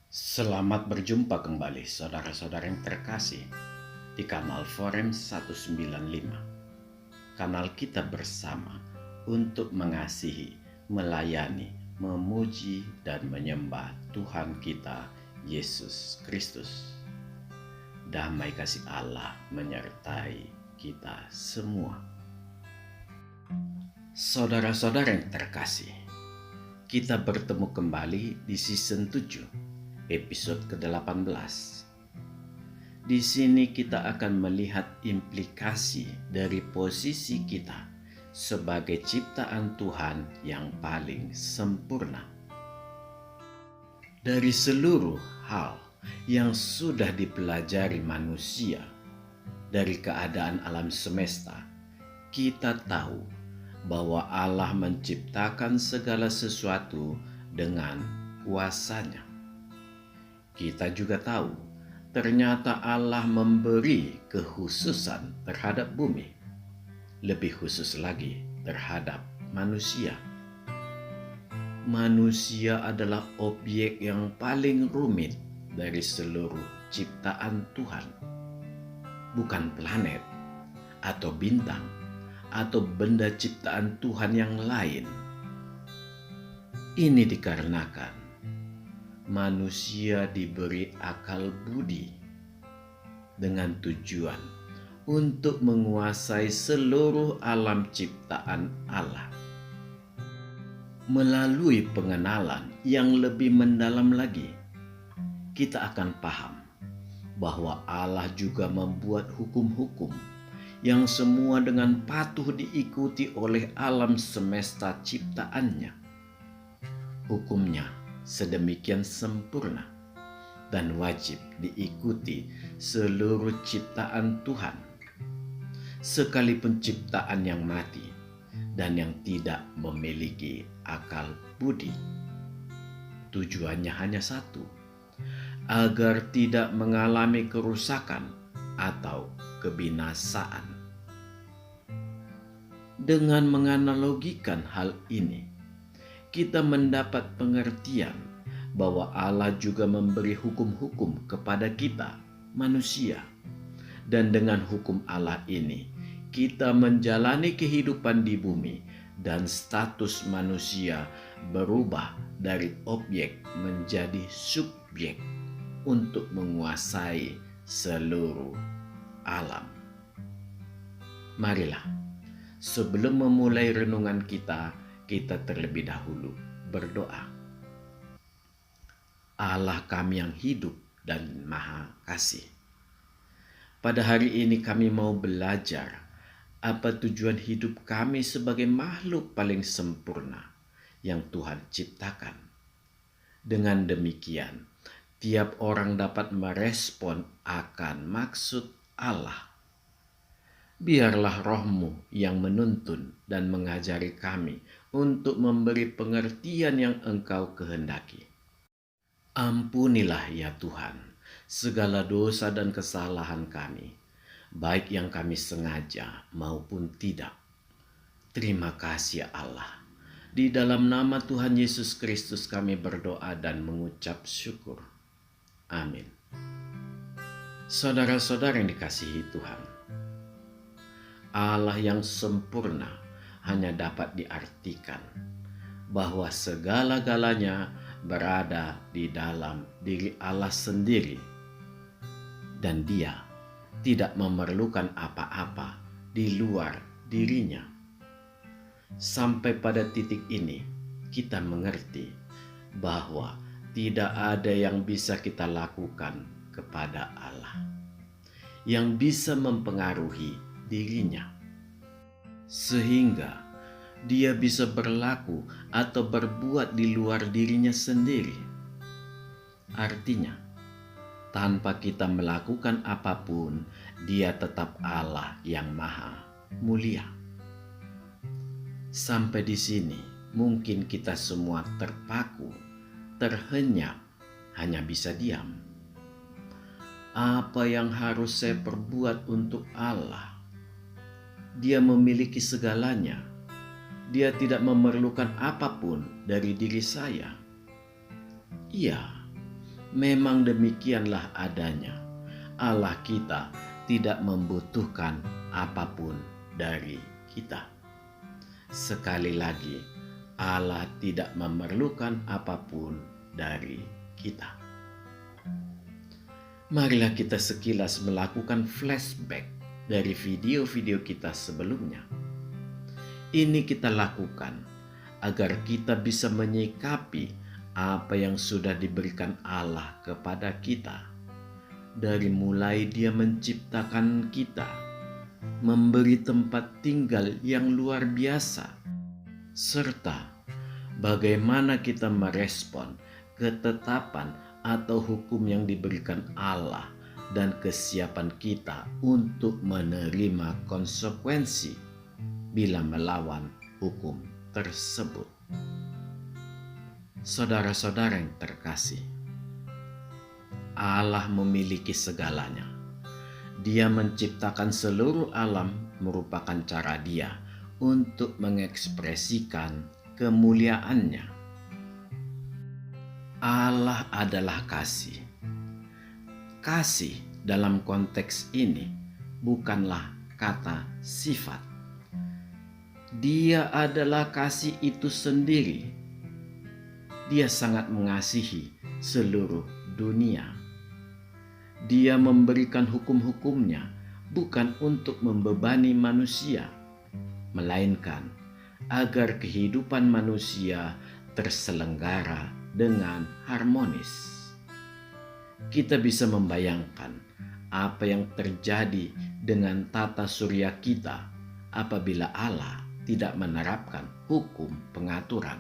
Selamat berjumpa kembali saudara-saudara yang terkasih di kanal Forum 195. Kanal kita bersama untuk mengasihi, melayani, memuji dan menyembah Tuhan kita Yesus Kristus. Damai kasih Allah menyertai kita semua. Saudara-saudara yang terkasih, kita bertemu kembali di season 7, episode ke-18. Di sini kita akan melihat implikasi dari posisi kita sebagai ciptaan Tuhan yang paling sempurna. Dari seluruh hal yang sudah dipelajari manusia dari keadaan alam semesta, kita tahu bahwa Allah menciptakan segala sesuatu dengan kuasa-Nya. Kita juga tahu, ternyata Allah memberi kekhususan terhadap bumi, lebih khusus lagi terhadap manusia. Manusia adalah objek yang paling rumit dari seluruh ciptaan Tuhan. Bukan planet atau bintang atau benda ciptaan Tuhan yang lain. Ini dikarenakan manusia diberi akal budi dengan tujuan untuk menguasai seluruh alam ciptaan Allah. Melalui pengenalan yang lebih mendalam lagi, kita akan paham bahwa Allah juga membuat hukum-hukum yang semua dengan patuh diikuti oleh alam semesta ciptaannya. Hukumnya sedemikian sempurna dan wajib diikuti seluruh ciptaan Tuhan, sekalipun ciptaan yang mati dan yang tidak memiliki akal budi. Tujuannya hanya satu, agar tidak mengalami kerusakan atau kebinasaan. Dengan menganalogikan hal ini, kita mendapat pengertian bahwa Allah juga memberi hukum-hukum kepada kita, manusia. Dan dengan hukum Allah ini, kita menjalani kehidupan di bumi dan status manusia berubah dari objek menjadi subjek untuk menguasai seluruh alam. Marilah, sebelum memulai renungan kita terlebih dahulu berdoa. Allah kami yang hidup dan maha kasih, pada hari ini kami mau belajar apa tujuan hidup kami sebagai makhluk paling sempurna yang Tuhan ciptakan. Dengan demikian, tiap orang dapat merespon akan maksud Allah. Biarlah Roh-Mu yang menuntun dan mengajari kami untuk memberi pengertian yang Engkau kehendaki. Ampunilah ya Tuhan segala dosa dan kesalahan kami, baik yang kami sengaja maupun tidak. Terima kasih ya Allah. Di dalam nama Tuhan Yesus Kristus kami berdoa dan mengucap syukur. Amin. Saudara-saudara yang dikasihi Tuhan, Allah yang sempurna hanya dapat diartikan bahwa segala-galanya berada di dalam diri Allah sendiri, dan Dia tidak memerlukan apa-apa di luar dirinya. Sampai pada titik ini, kita mengerti bahwa tidak ada yang bisa kita lakukan kepada Allah yang bisa mempengaruhi dirinya, sehingga Dia bisa berlaku atau berbuat di luar dirinya sendiri. Artinya, tanpa kita melakukan apapun, Dia tetap Allah yang maha mulia. Sampai di sini, mungkin kita semua terpaku, terhenyak, hanya bisa diam. Apa yang harus saya perbuat untuk Allah? Dia memiliki segalanya. Dia tidak memerlukan apapun dari diri saya. Iya, Memang demikianlah adanya. Allah kita tidak membutuhkan apapun dari kita. Sekali lagi, Allah tidak memerlukan apapun dari kita. Marilah kita sekilas melakukan flashback dari video-video kita sebelumnya. Ini kita lakukan agar kita bisa menyikapi apa yang sudah diberikan Allah kepada kita. Dari mulai Dia menciptakan kita, memberi tempat tinggal yang luar biasa, serta bagaimana kita merespon ketetapan atau hukum yang diberikan Allah dan kesiapan kita untuk menerima konsekuensi bila melawan hukum tersebut. Saudara-saudara yang terkasih, Allah memiliki segalanya. Dia menciptakan seluruh alam merupakan cara Dia untuk mengekspresikan kemuliaannya. Allah adalah kasih. Kasih dalam konteks ini bukanlah kata sifat. Dia adalah kasih itu sendiri. Dia sangat mengasihi seluruh dunia. Dia memberikan hukum-hukumnya bukan untuk membebani manusia, melainkan agar kehidupan manusia terselenggara dengan harmonis. Kita bisa membayangkan apa yang terjadi dengan tata surya kita apabila Allah tidak menerapkan hukum pengaturan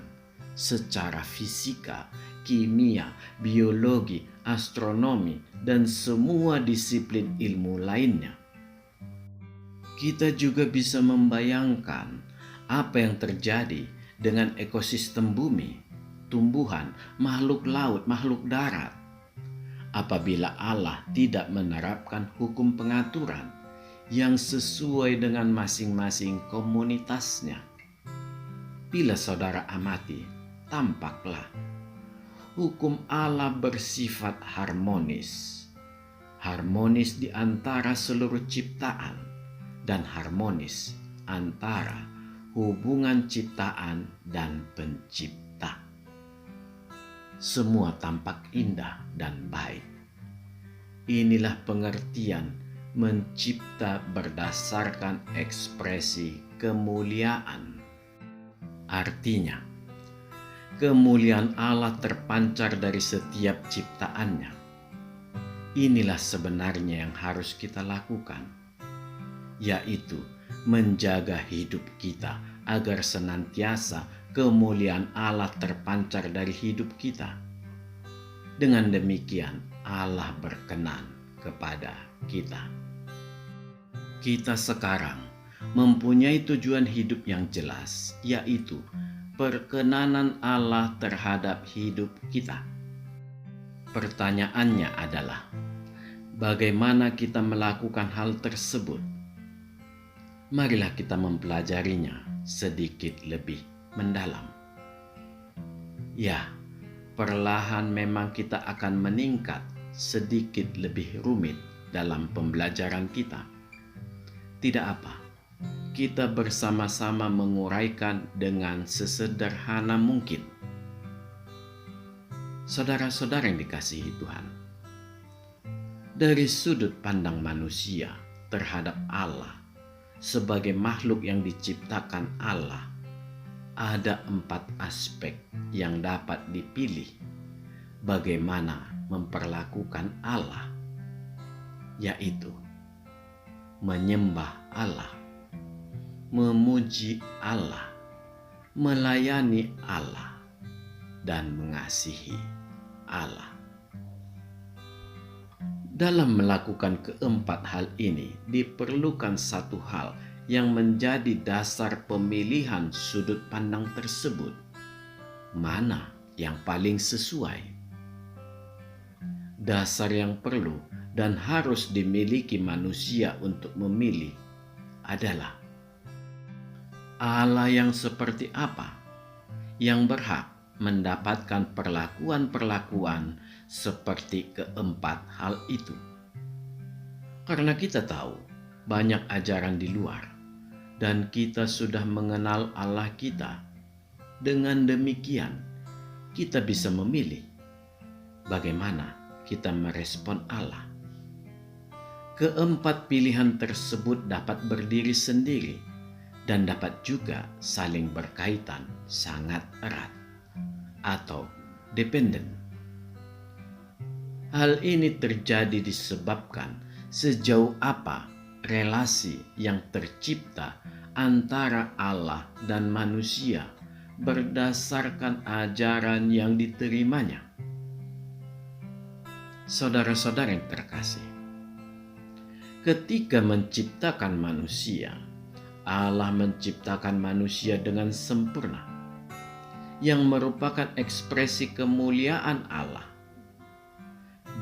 secara fisika, kimia, biologi, astronomi, dan semua disiplin ilmu lainnya. Kita juga bisa membayangkan apa yang terjadi dengan ekosistem bumi, tumbuhan, makhluk laut, makhluk darat, apabila Allah tidak menerapkan hukum pengaturan yang sesuai dengan masing-masing komunitasnya. Bila saudara amati, tampaklah hukum Allah bersifat harmonis. Harmonis di antara seluruh ciptaan dan harmonis antara hubungan ciptaan dan pencipta. Semua tampak indah dan baik. Inilah pengertian mencipta berdasarkan ekspresi kemuliaan. Artinya, kemuliaan Allah terpancar dari setiap ciptaannya. Inilah sebenarnya yang harus kita lakukan, yaitu menjaga hidup kita agar senantiasa kemuliaan Allah terpancar dari hidup kita. Dengan demikian, Allah berkenan kepada kita. Kita sekarang mempunyai tujuan hidup yang jelas, yaitu perkenanan Allah terhadap hidup kita. Pertanyaannya adalah, bagaimana kita melakukan hal tersebut? Marilah kita mempelajarinya sedikit lebih mendalam. Ya, perlahan memang kita akan meningkat sedikit lebih rumit dalam pembelajaran kita. Tidak apa, kita bersama-sama menguraikan dengan sesederhana mungkin. Saudara-saudara yang dikasihi Tuhan, dari sudut pandang manusia terhadap Allah sebagai makhluk yang diciptakan Allah, ada 4 aspek yang dapat dipilih bagaimana memperlakukan Allah, yaitu menyembah Allah, memuji Allah, melayani Allah, dan mengasihi Allah. Dalam melakukan keempat hal ini diperlukan satu hal yang menjadi dasar pemilihan sudut pandang tersebut. Mana yang paling sesuai? Dasar yang perlu dan harus dimiliki manusia untuk memilih adalah Allah yang seperti apa yang berhak mendapatkan perlakuan-perlakuan seperti keempat hal itu. Karena kita tahu banyak ajaran di luar dan kita sudah mengenal Allah kita. Dengan demikian, kita bisa memilih bagaimana kita merespon Allah. Keempat pilihan tersebut dapat berdiri sendiri dan dapat juga saling berkaitan sangat erat atau dependen. Hal ini terjadi disebabkan sejauh apa relasi yang tercipta antara Allah dan manusia berdasarkan ajaran yang diterimanya. Saudara-saudara yang terkasih, ketika menciptakan manusia, Allah menciptakan manusia dengan sempurna, yang merupakan ekspresi kemuliaan Allah.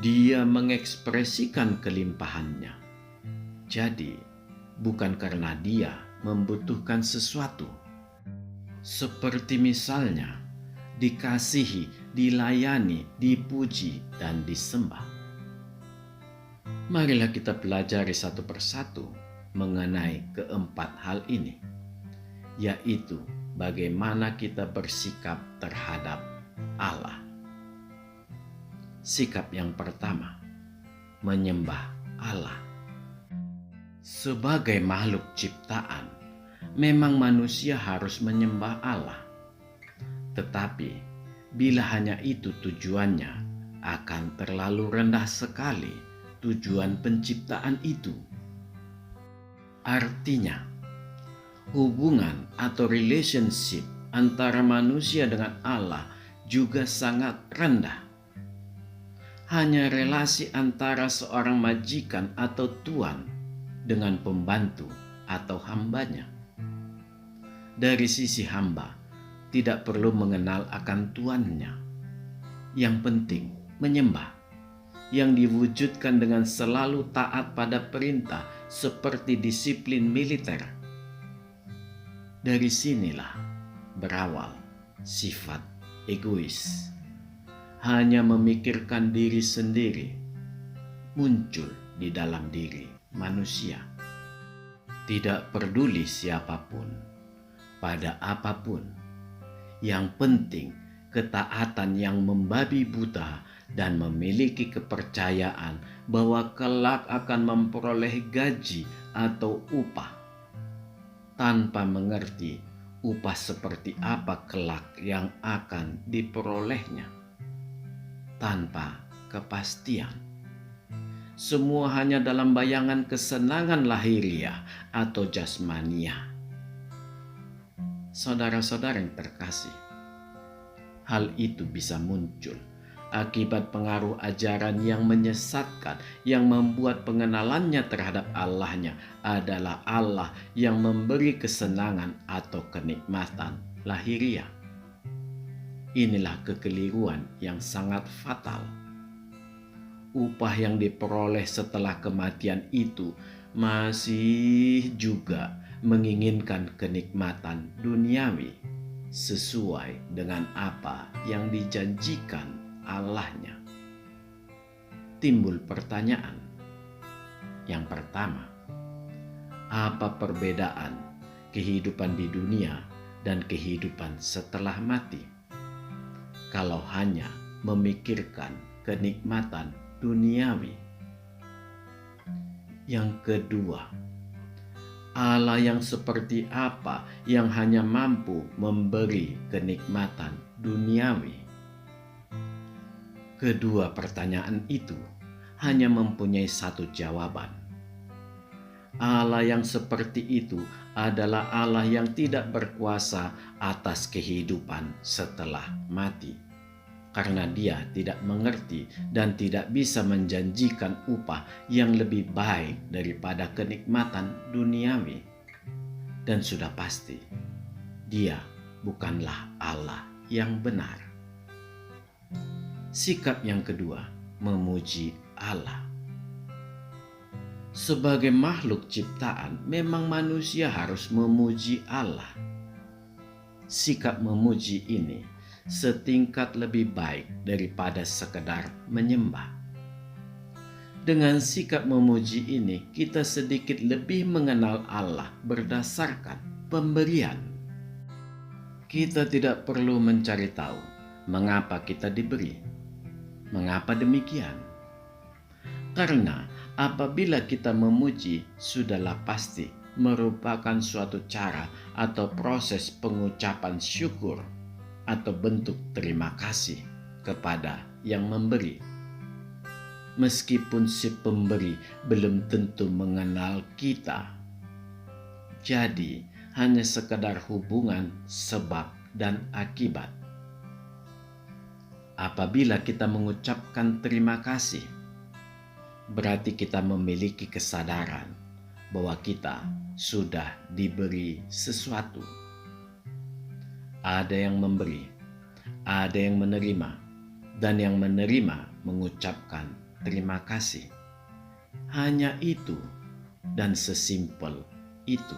Dia mengekspresikan kelimpahannya. Jadi, bukan karena dia membutuhkan sesuatu, seperti misalnya dikasihi, dilayani, dipuji, dan disembah. Marilah kita pelajari satu persatu mengenai keempat hal ini, yaitu bagaimana kita bersikap terhadap Allah. Sikap yang pertama, menyembah Allah. Sebagai makhluk ciptaan, memang manusia harus menyembah Allah. Tetapi, bila hanya itu tujuannya, akan terlalu rendah sekali tujuan penciptaan itu. Artinya, hubungan atau relationship antara manusia dengan Allah juga sangat rendah. Hanya relasi antara seorang majikan atau tuan dengan pembantu atau hambanya. Dari sisi hamba, tidak perlu mengenal akan tuannya. Yang penting menyembah, yang diwujudkan dengan selalu taat pada perintah seperti disiplin militer. Dari sinilah berawal sifat egois, hanya memikirkan diri sendiri, muncul di dalam diri manusia. Tidak peduli siapapun, pada apapun. Yang penting ketaatan yang membabi buta dan memiliki kepercayaan bahwa kelak akan memperoleh gaji atau upah, tanpa mengerti upah seperti apa kelak yang akan diperolehnya, tanpa kepastian. Semua hanya dalam bayangan kesenangan lahiriah atau jasmaniah. Saudara-saudara yang terkasih, hal itu bisa muncul akibat pengaruh ajaran yang menyesatkan, yang membuat pengenalannya terhadap Allahnya adalah Allah yang memberi kesenangan atau kenikmatan lahiriah. Inilah kekeliruan yang sangat fatal. Upah yang diperoleh setelah kematian itu masih juga menginginkan kenikmatan duniawi sesuai dengan apa yang dijanjikan Allahnya. Timbul pertanyaan. Yang pertama, apa perbedaan kehidupan di dunia dan kehidupan setelah mati? Kalau hanya memikirkan kenikmatan duniawi. Yang kedua, Allah yang seperti apa yang hanya mampu memberi kenikmatan duniawi? Kedua pertanyaan itu hanya mempunyai satu jawaban. Allah yang seperti itu adalah Allah yang tidak berkuasa atas kehidupan setelah mati. Karena dia tidak mengerti dan tidak bisa menjanjikan upah yang lebih baik daripada kenikmatan duniawi. Dan sudah pasti, dia bukanlah Allah yang benar. Sikap yang kedua, memuji Allah. Sebagai makhluk ciptaan, memang manusia harus memuji Allah. Sikap memuji ini setingkat lebih baik daripada sekedar menyembah. Dengan sikap memuji ini, kita sedikit lebih mengenal Allah berdasarkan pemberian. Kita tidak perlu mencari tahu mengapa kita diberi. Mengapa demikian? Karena apabila kita memuji, sudahlah pasti merupakan suatu cara atau proses pengucapan syukur atau bentuk terima kasih kepada yang memberi. Meskipun si pemberi belum tentu mengenal kita. Jadi, hanya sekedar hubungan sebab dan akibat. Apabila kita mengucapkan terima kasih, berarti kita memiliki kesadaran bahwa kita sudah diberi sesuatu. Ada yang memberi, ada yang menerima, dan yang menerima mengucapkan terima kasih. Hanya itu dan sesimpel itu.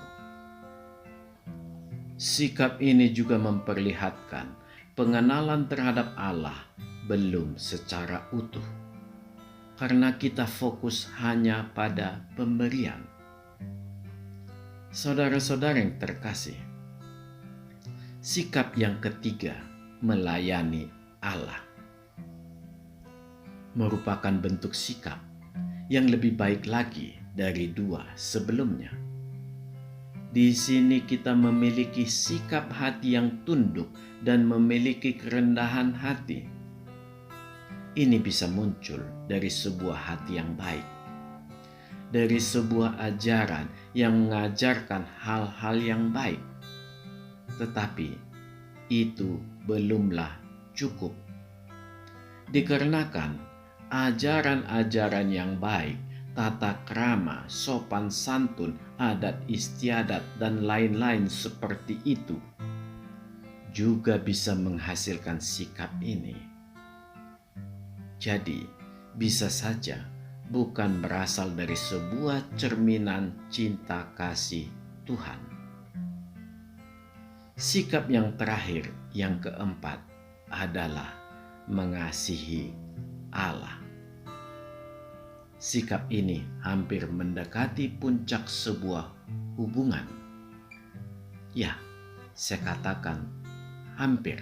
Sikap ini juga memperlihatkan pengenalan terhadap Allah belum secara utuh, karena kita fokus hanya pada pemberian. Saudara-saudara yang terkasih, sikap yang ketiga, melayani Allah, merupakan bentuk sikap yang lebih baik lagi dari dua sebelumnya. Di sini kita memiliki sikap hati yang tunduk dan memiliki kerendahan hati. Ini bisa muncul dari sebuah hati yang baik, dari sebuah ajaran yang mengajarkan hal-hal yang baik. Tetapi itu belumlah cukup. Dikarenakan ajaran-ajaran yang baik, tata krama, sopan santun, adat istiadat, dan lain-lain seperti itu juga bisa menghasilkan sikap ini. Jadi, bisa saja bukan berasal dari sebuah cerminan cinta kasih Tuhan. Sikap yang terakhir, yang keempat, adalah mengasihi Allah. Sikap ini hampir mendekati puncak sebuah hubungan. Ya, saya katakan hampir.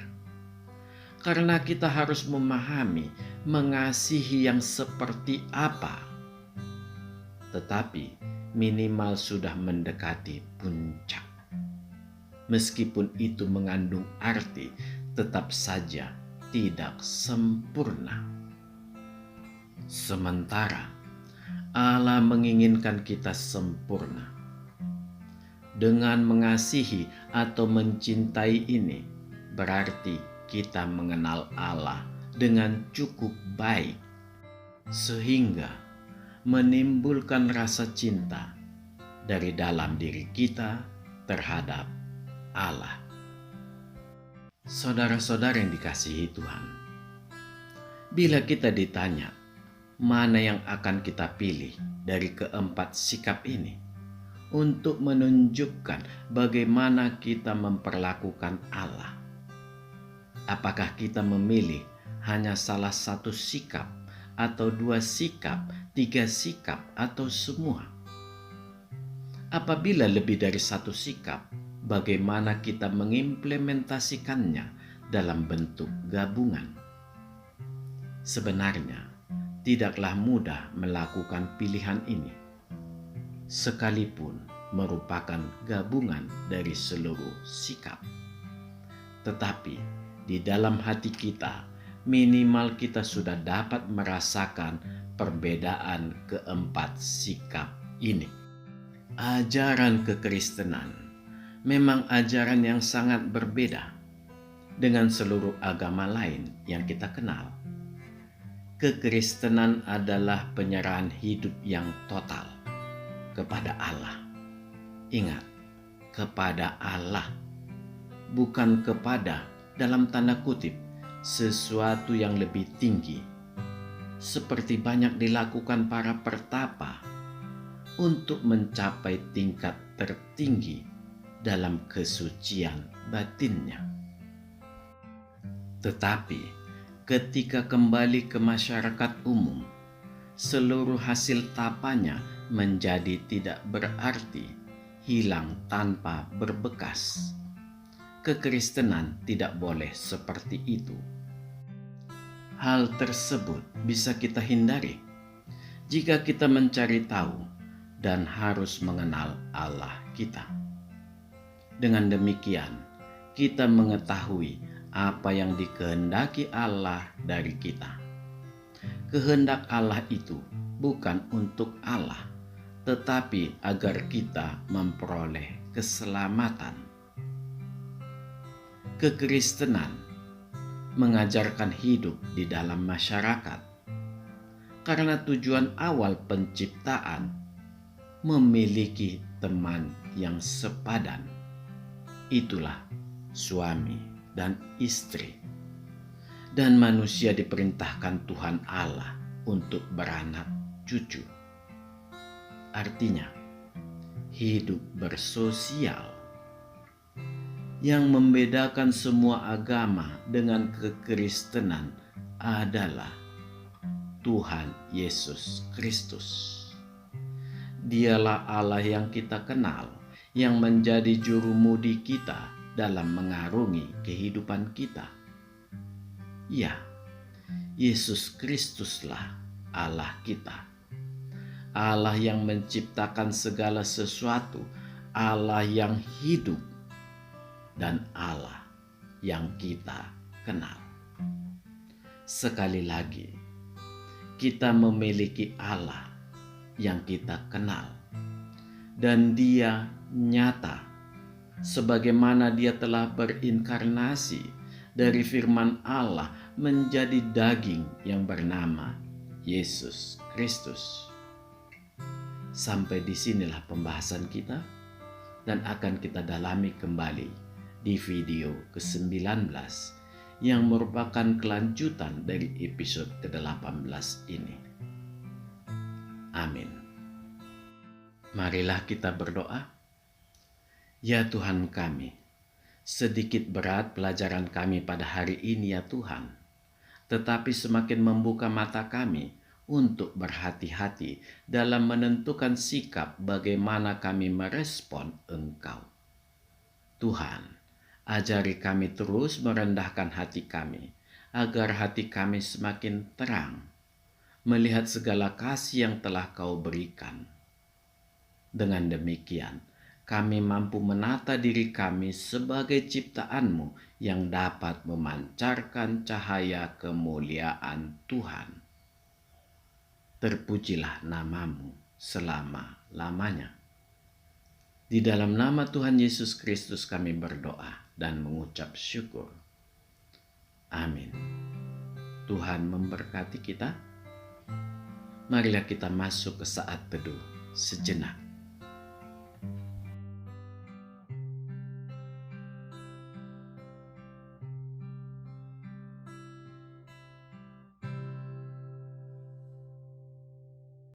Karena kita harus memahami mengasihi yang seperti apa. Tetapi minimal sudah mendekati puncak. Meskipun itu mengandung arti, tetap saja tidak sempurna. Sementara Allah menginginkan kita sempurna. Dengan mengasihi atau mencintai ini, berarti kita mengenal Allah dengan cukup baik, sehingga menimbulkan rasa cinta dari dalam diri kita terhadap Allah. Saudara-saudara yang dikasihi Tuhan, bila kita ditanya mana yang akan kita pilih dari keempat sikap ini untuk menunjukkan bagaimana kita memperlakukan Allah, apakah kita memilih hanya salah satu sikap atau dua sikap, tiga sikap, atau semua? Apabila lebih dari satu sikap, bagaimana kita mengimplementasikannya dalam bentuk gabungan? Sebenarnya, tidaklah mudah melakukan pilihan ini, sekalipun merupakan gabungan dari seluruh sikap. Tetapi di dalam hati kita, minimal kita sudah dapat merasakan perbedaan keempat sikap ini. Ajaran kekristenan memang ajaran yang sangat berbeda dengan seluruh agama lain yang kita kenal. Kekristenan adalah penyerahan hidup yang total kepada Allah. Ingat, kepada Allah, bukan kepada, dalam tanda kutip, sesuatu yang lebih tinggi, seperti banyak dilakukan para pertapa untuk mencapai tingkat tertinggi dalam kesucian batinnya. Tetapi ketika kembali ke masyarakat umum, seluruh hasil tapanya menjadi tidak berarti, hilang tanpa berbekas. Kekristenan tidak boleh seperti itu. Hal tersebut bisa kita hindari jika kita mencari tahu dan harus mengenal Allah kita. Dengan demikian, kita mengetahui apa yang dikehendaki Allah dari kita. Kehendak Allah itu bukan untuk Allah, tetapi agar kita memperoleh keselamatan. Kekristenan mengajarkan hidup di dalam masyarakat, karena tujuan awal penciptaan memiliki teman yang sepadan. Itulah suami dan istri. Dan manusia diperintahkan Tuhan Allah untuk beranak cucu. Artinya, hidup bersosial. Yang membedakan semua agama dengan kekristenan adalah Tuhan Yesus Kristus. Dialah Allah yang kita kenal, yang menjadi jurumudi kita dalam mengarungi kehidupan kita. Ya, Yesus Kristuslah Allah kita. Allah yang menciptakan segala sesuatu, Allah yang hidup, dan Allah yang kita kenal. Sekali lagi, kita memiliki Allah yang kita kenal, dan Dia nyata sebagaimana Dia telah berinkarnasi dari firman Allah menjadi daging yang bernama Yesus Kristus. Sampai disinilah pembahasan kita, dan akan kita dalami kembali di video ke-19 yang merupakan kelanjutan dari episode ke-18 ini. Amin. Marilah kita berdoa. Ya Tuhan kami, sedikit berat pelajaran kami pada hari ini ya Tuhan, tetapi semakin membuka mata kami untuk berhati-hati dalam menentukan sikap bagaimana kami merespon Engkau. Tuhan, ajari kami terus merendahkan hati kami, agar hati kami semakin terang, melihat segala kasih yang telah Kau berikan. Dengan demikian, kami mampu menata diri kami sebagai ciptaan-Mu yang dapat memancarkan cahaya kemuliaan Tuhan. Terpujilah nama-Mu selama-lamanya. Di dalam nama Tuhan Yesus Kristus kami berdoa dan mengucap syukur. Amin. Tuhan memberkati kita. Marilah kita masuk ke saat teduh sejenak.